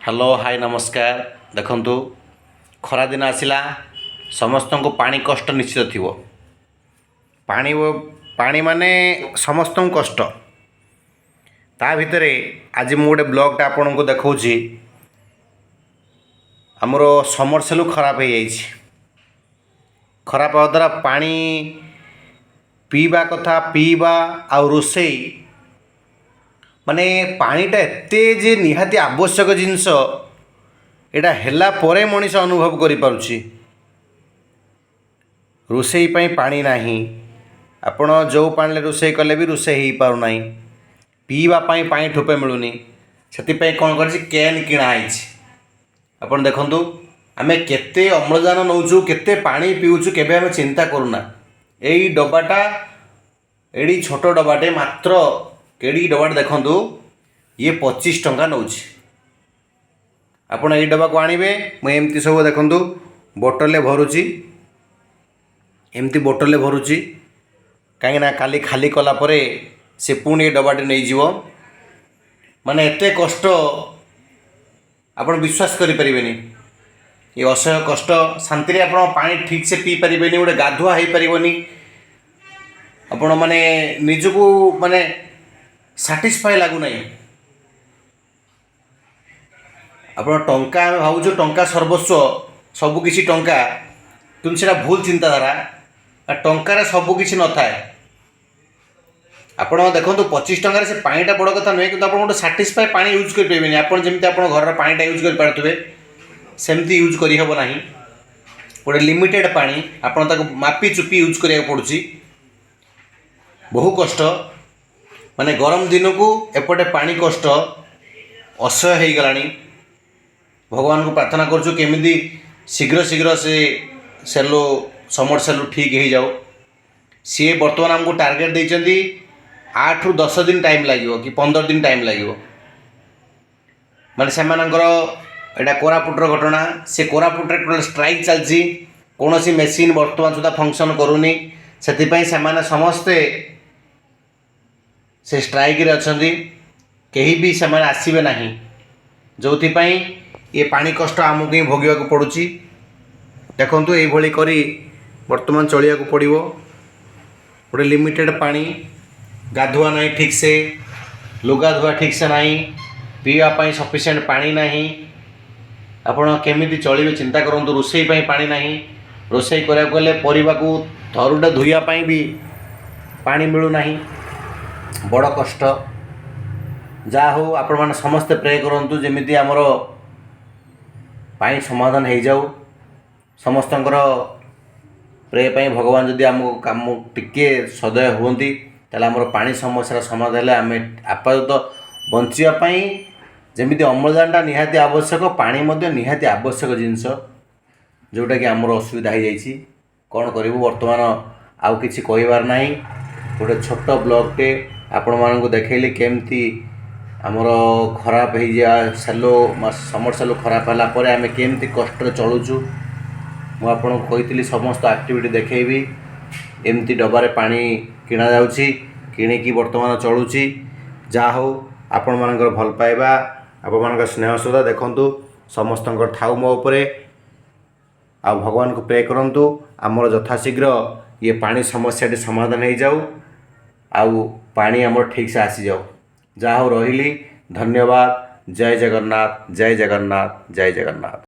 Hello hi नमस्कार। देखंतु खरा दिन आसिला समस्त को पानी कष्ट निश्चित थी। पानी पानी माने समस्त कष्ट ता भितर आज मु गोटे ब्लॉगटा आपन को देखौछि। हमरो समरसेलु खराब हो जाइछि। खराब होवा द्वारा पानी पीवा कथा पीवा आ रोसई माने पानीटा एते जे निहाती आवश्यक जिनस एटा हेला परे मनीष अनुभव करि पारुछि। रोसई पई पानी नाही, आपण जो पानी रोसई कले भी रोसई हो पारु नाही। पीवा पई पानी ठोपे मिलुनी, सेति पई कोन करछि कैन किणा आइछि। आपण देखंतु आमे केते अम्लजान नौछु, केते पानी पिउछु, केबे आमे चिंता करूना। एई डब्बाटा एडी छोट डब्बाटे मात्र केडी डब्बाटे देखंतु ये 25 टंका नौछि। आपण एई डब्बा को आनिबे, म एमती सब देखंतु बोतल ले भरुछि, एमती बोतल ले भरुछि काहे ना खाली खाली कला परे से पुणी डब्बाटे नै जीवो। माने एते कष्ट आपण विश्वास करि परिबेनी। ये असह्य कष्ट शांति रे आपण पानी ठीक से पी परिबेनी, गोटे गाधुआ हेई परिबोनी। आपण माने निजको माने सैटिस्फाई लागु नाही। आपण टंका भावुछु टंका सर्वस्व सबु किछि टंका, तुम सेटा भूल चिंताधारा। टंकार सबु किछि न थाए। आपण देखंतु 25 टंकार से पानीटा बड़ कथा नुहे, किंतु आपण गोटे सैटिस्फाई पानी यूज कर परिबेनी। आपण जेमति आपण घर पानीटा यूज कर पारथुबे सेमति यूज करि हबो नाही। गोटे लिमिटेड पानी आपण ताको मापी चुपी यूज करिया पड़ुछि। बहु कष्ट माने गरम दिन को एपटे पानी कष्ट असह्य हेई गलानी। भगवान को प्रार्थना करछु केमिति शीघ्र शीघ्र से सेलो समरसेलु ठीक हो जाओ। सी बर्तमान हमको टार्गेट देइचंदी 8 रु 10 दिन टाइम लागिवो कि 15 दिन टाइम लागिवो। माने सेमानकर एटा कोरापुटर घटना। से कोरापुटर टोटल स्ट्राइक चलछि, कोनोसी मेसिन वर्तमान सुधा फंक्शन करूनी। सेति पई सेमाने समस्ते से स्ट्राइक रे अछंदी, केही भी सेमाने आसीबे नाही। जोथि पई ये पानी कष्ट आमको ही भोगिया को पड़ुछि। देखंतु एई भली करी वर्तमान चलिया को पड़िवो। गोटे लिमिटेड पानी, गाधुआ नहीं ठीक से, लुगा धुआ ठीक से नहीं, पीवा पाई सफिशिएंट पानी नहीं। आपण केमिति चलिबे चिंता करंतु। रोसई पाई पानी नहीं, रोसई करिया गले परिबा को थरुडा धुइया पाई भी पानी मिलु नहीं। बड़ कष्ट। जा हो आपण माने समस्त प्रे करंतु जेमिति हमरो पानी समाधान हो जाऊ। समस्तंकर प्रे पाई भगवान जदि आमको काम टिके सदय हुंती ताले हमरो पानी समस्या समाधान हेले आमे आपातत बंचिया पाई जेमिति अम्लजानटा निहाती आवश्यक, पानी मध्य निहाती आवश्यक जिनस जोटा कि हमरो असुविधा हो जाइछि। कोन करिवु वर्तमान आउ किछि कहिबार नाही। गोटे छोट ब्लॉगटे आपण मानकु देखैले केमती हमरो खराब हो जा सेलो समरसेलु खराब होला परे आमे केमती कष्ट चलुछु। मु आपन कहितली समस्त एक्टिविटी देखैबी। एमती डब्बारे पानी किणा जाउछि, किणिकी वर्तमान चलुछि। जा हो आपण मानकर भल पाइबा, आपण मानकर स्नेह श्रद्धा देखंतु समस्तंकर थाउ मो उपरे। आ भगवान को प्रे करंतु हमर यथाशीघ्र ये पानी समस्याटी समाधान हो जाऊ, आउ पानी हमर ठीक से आसी जाऊ। जा हो रहिली, धन्यवाद। जय जगन्नाथ, जय जगन्नाथ, जय जगन्नाथ।